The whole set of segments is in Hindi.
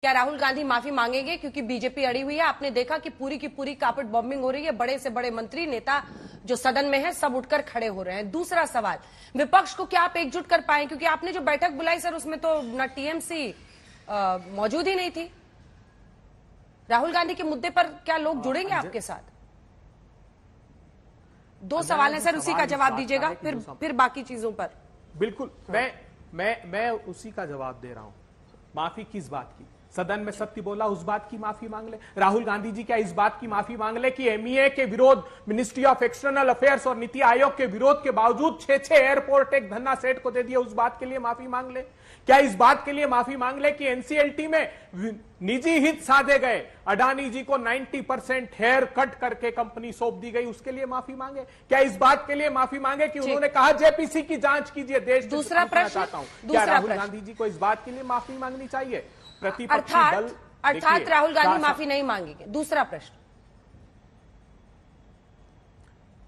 क्या राहुल गांधी माफी मांगेंगे? क्योंकि बीजेपी अड़ी हुई है। आपने देखा कि पूरी की पूरी कार्पेट बॉम्बिंग हो रही है। बड़े से बड़े मंत्री नेता जो सदन में है सब उठकर खड़े हो रहे हैं। दूसरा सवाल, विपक्ष को क्या आप एकजुट कर पाए? क्योंकि आपने जो बैठक बुलाई सर, उसमें तो न टीएमसी मौजूद ही नहीं थी। राहुल गांधी के मुद्दे पर क्या लोग जुड़ेंगे आपके साथ? दो सवाल है सर, उसी का जवाब दीजिएगा, फिर बाकी चीजों पर। बिल्कुल, मैं उसी का जवाब दे रहा हूं। माफी किस बात की? सदन में सत्य बोला, उस बात की माफी मांग ले। राहुल गांधी जी क्या इस बात की माफी मांग ले कि एमईए के विरोध, मिनिस्ट्री ऑफ एक्सटर्नल अफेयर्स और नीति आयोग के विरोध के बावजूद 6 एयरपोर्ट एक धन्ना सेठ को दे दिया, उस बात के लिए माफी मांग ले? क्या इस बात के लिए माफी मांग ले कि एनसीएलटी में निजी हित साधे गए, अडानी जी को 90% हेयर कट करके कंपनी सौंप दी गई, उसके लिए माफी मांगे? क्या इस बात के लिए माफी मांगे कि उन्होंने कहा जेपीसी की जांच कीजिए? देश दूसरा प्रश्न चाहता हूं, क्या राहुल गांधी जी को इस बात के लिए माफी मांगनी चाहिए? प्रतिपक्षी दल अर्थात राहुल गांधी माफी नहीं मांगेंगे। दूसरा प्रश्न,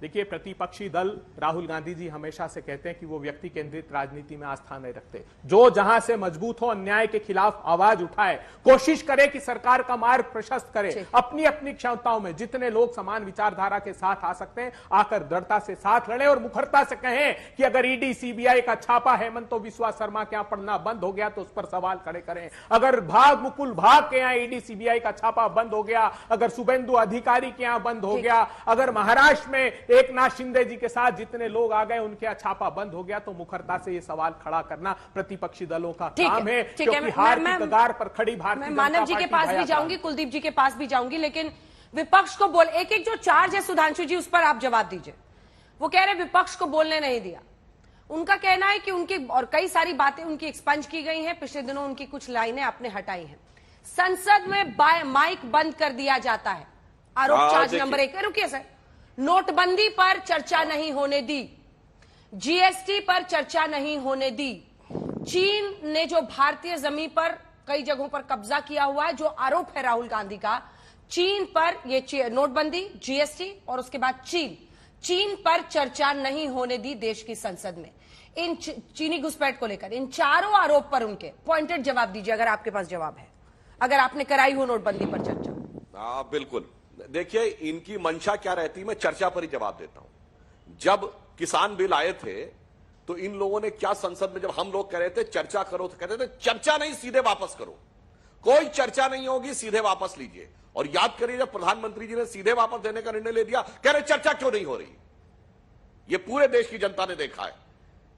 देखिए, प्रतिपक्षी दल राहुल गांधी जी हमेशा से कहते हैं कि वो व्यक्ति केंद्रित राजनीति में आस्था नहीं रखते। जो जहां से मजबूत हो, अन्याय के खिलाफ आवाज उठाए, कोशिश करे कि सरकार का मार्ग प्रशस्त करे, अपनी अपनी क्षमताओं में जितने लोग समान विचारधारा के साथ आ सकते हैं आकर दृढ़ता से साथ लड़े और मुखरता से कहें कि अगर ईडी सीबीआई का छापा हेमंत विश्वा शर्मा के यहां पड़ना बंद हो गया तो उस पर सवाल खड़े करें। अगर मुकुल भाग के यहां ईडी सीबीआई का छापा बंद हो गया, अगर शुभेंदु अधिकारी के यहां बंद हो गया, अगर महाराष्ट्र में एकनाथ शिंदे जी के साथ जितने लोग आ गए उनके छापा बंद हो गया, तो मुखरता से ये सवाल खड़ा करना प्रतिपक्षी दलों का काम है। क्योंकि हार की कगार पर खड़ी भारतीय जनता पार्टी। मानव जी के पास भी जाऊंगी, कुलदीप जी के पास भी जाऊंगी, लेकिन विपक्ष को बोल, एक एक जो चार्ज है सुधांशु जी, उस पर आप जवाब दीजिए। वो कह रहे विपक्ष को बोलने नहीं दिया। उनका कहना है कि उनकी और कई सारी बातें उनकी एक्सपंज की गई हैं। पिछले दिनों उनकी कुछ लाइनें आपने हटाई हैं। संसद में माइक बंद कर दिया जाता है, आरोप चार्ज नंबर 1। रुकिए सर, नोटबंदी पर चर्चा नहीं होने दी, जीएसटी पर चर्चा नहीं होने दी, चीन ने जो भारतीय जमीन पर कई जगहों पर कब्जा किया हुआ है, जो आरोप है राहुल गांधी का, चीन पर ये नोटबंदी, जीएसटी और उसके बाद चीन पर चर्चा नहीं होने दी देश की संसद में। इन चीनी घुसपैठ को लेकर इन चारों आरोप पर उनके पॉइंटेड जवाब दीजिए, अगर आपके पास जवाब है, अगर आपने कराई हो नोटबंदी पर चर्चा। बिल्कुल। देखिए, इनकी मंशा क्या रहती है, मैं चर्चा पर ही जवाब देता हूं। जब किसान बिल आए थे तो इन लोगों ने क्या संसद में, जब हम लोग कह रहे थे चर्चा करो, तो कहते थे चर्चा नहीं, सीधे वापस करो, कोई चर्चा नहीं होगी, सीधे वापस लीजिए। और याद करिए, जब प्रधानमंत्री जी ने सीधे वापस देने का निर्णय ले दिया, कह रहे चर्चा क्यों नहीं हो रही। ये पूरे देश की जनता ने देखा है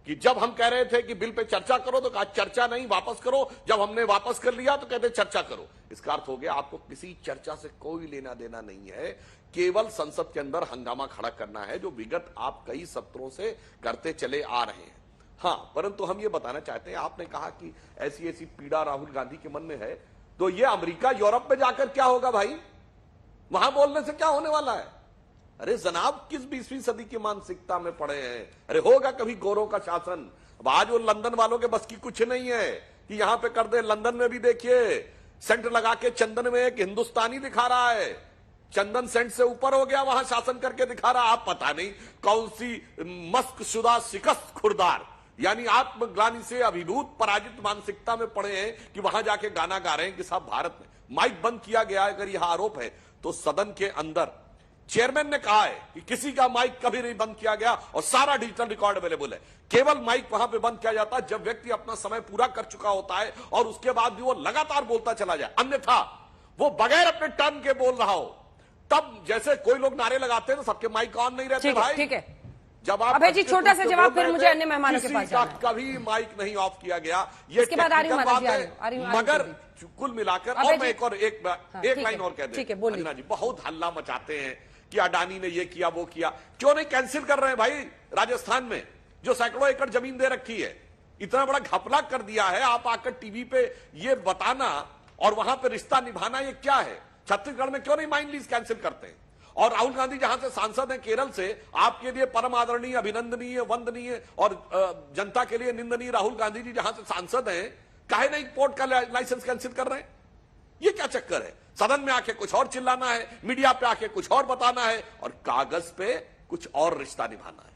कि जब हम कह रहे थे कि बिल पे चर्चा करो तो कहा चर्चा नहीं, वापस करो। जब हमने वापस कर लिया तो कहते चर्चा करो। इसका अर्थ हो गया आपको किसी चर्चा से कोई लेना देना नहीं है, केवल संसद के अंदर हंगामा खड़ा करना है, जो विगत आप कई सत्रों से करते चले आ रहे हैं। हाँ, परंतु हम ये बताना चाहते हैं, आपने कहा कि ऐसी ऐसी पीड़ा राहुल गांधी के मन में है, तो ये अमेरिका यूरोप में जाकर क्या होगा भाई? वहां बोलने से क्या होने वाला है? अरे जनाब, किस 20वीं सदी की मानसिकता में पड़े हैं? अरे होगा कभी गोरों का शासन। अब आज वो लंदन वालों के बस की कुछ नहीं है कि यहां पे कर दे। लंदन में भी देखिए, सेंट लगा के चंदन में एक हिंदुस्तानी दिखा रहा है, चंदन सेंट से ऊपर हो गया, वहां शासन करके दिखा रहा। आप पता नहीं कौन सी मस्क शुदा शिकस्त खुरदार, यानी आत्मग्लानि से अभिभूत पराजित मानसिकता में पड़े हैं कि वहां जाके गाना गा रहे हैं कि साहब भारत में माइक बंद किया गया। अगर यह आरोप है तो सदन के अंदर चेयरमैन ने कहा है कि किसी का माइक कभी नहीं बंद किया गया और सारा डिजिटल रिकॉर्ड अवेलेबल है। केवल माइक वहां पे बंद किया जाता है जब व्यक्ति अपना समय पूरा कर चुका होता है और उसके बाद भी वो लगातार बोलता चला जाए, अन्यथा वो बगैर अपने टर्न के बोल रहा हो। तब जैसे कोई लोग नारे लगाते हैं तो सबके माइक ऑन नहीं रहते भाई। ठीक है, जब आप अभय जी छोटा सा जवाब, फिर मुझे अन्य मेहमानों के पास जाना है। कभी माइक नहीं ऑफ किया गया, ये टेक्निकल बात है। मगर कुल मिलाकर, और मैं एक लाइन और कह दें, अंजना जी बहुत हल्ला मचाते हैं कि अडानी ने ये किया वो किया, क्यों नहीं कैंसिल कर रहे हैं भाई? राजस्थान में जो सैकड़ों एकड़ जमीन दे रखी है, इतना बड़ा घपला कर दिया है, आप आकर टीवी पे ये बताना और वहां पे रिश्ता निभाना, ये क्या है? छत्तीसगढ़ में क्यों नहीं माइन लीज कैंसिल करते हैं? और राहुल गांधी जहां से सांसद हैं केरल से, आपके लिए परम आदरणीय, अभिनंदनीय, वंदनीय और जनता के लिए निंदनीय राहुल गांधी जी जहां से सांसद हैं, काहे नहीं पोर्ट का लाइसेंस कैंसिल कर रहे हैं? ये क्या चक्कर है? सदन में आके कुछ और चिल्लाना है, मीडिया पे आके कुछ और बताना है और कागज पे कुछ और रिश्ता निभाना है।